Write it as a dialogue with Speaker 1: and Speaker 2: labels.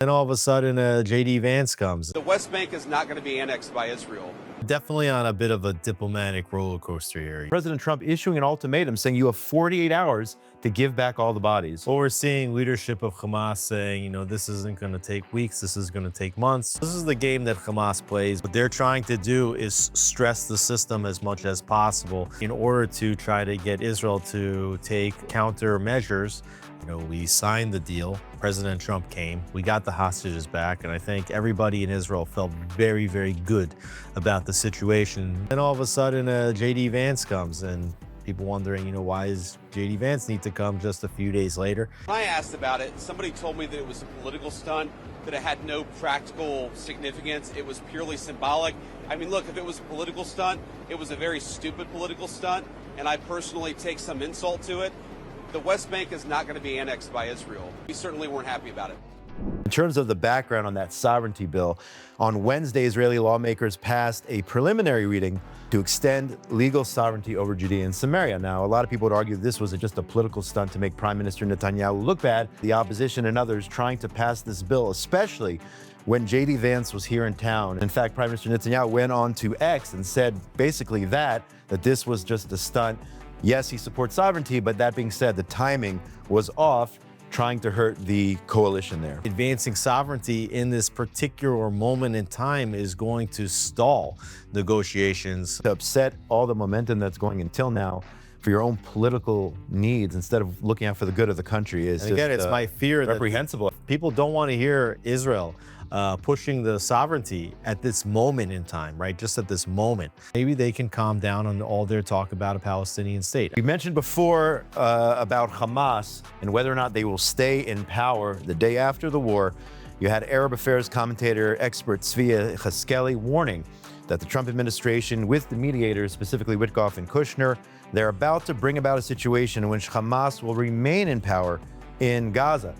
Speaker 1: Then all of a sudden, J.D. Vance comes.
Speaker 2: The West Bank is not going to be annexed by Israel.
Speaker 1: Definitely on a bit of a diplomatic roller coaster here.
Speaker 3: President Trump issuing an ultimatum saying you have 48 hours to give back all the bodies.
Speaker 1: Well, we're seeing leadership of Hamas saying, this isn't going to take weeks, this is going to take months. This is the game that Hamas plays. What they're trying to do is stress the system as much as possible in order to try to get Israel to take countermeasures. We signed the deal. President Trump came. We got the hostages back. And I think everybody in Israel felt very, very good about the situation. Then all of a sudden, J.D. Vance comes, and people wondering, why does J.D. Vance need to come just a few days later?
Speaker 2: When I asked about it, somebody told me that it was a political stunt, that it had no practical significance. It was purely symbolic. I mean, look, if it was a political stunt, it was a very stupid political stunt, and I personally take some insult to it. The West Bank is not going to be annexed by Israel. We certainly weren't happy about it.
Speaker 3: In terms of the background on that sovereignty bill, on Wednesday, Israeli lawmakers passed a preliminary reading to extend legal sovereignty over Judea and Samaria. Now, a lot of people would argue this was just a political stunt to make Prime Minister Netanyahu look bad. The opposition and others trying to pass this bill, especially when J.D. Vance was here in town. In fact, Prime Minister Netanyahu went on to X and said basically that this was just a stunt. Yes, he supports sovereignty, but that being said, the timing was off, trying to hurt the coalition there.
Speaker 1: Advancing sovereignty in this particular moment in time is going to stall negotiations.
Speaker 3: To upset all the momentum that's going until now for your own political needs instead of looking out for the good of the country is
Speaker 1: and again,
Speaker 3: just,
Speaker 1: it's my fear
Speaker 3: reprehensible.
Speaker 1: That people don't want to hear Israel pushing the sovereignty at this moment in time, right? Just at this moment. Maybe they can calm down on all their talk about a Palestinian state.
Speaker 3: We mentioned before about Hamas and whether or not they will stay in power the day after the war. You had Arab affairs commentator, expert Tzvi Cheskeli warning that the Trump administration, with the mediators, specifically Witkoff and Kushner, they're about to bring about a situation in which Hamas will remain in power in Gaza.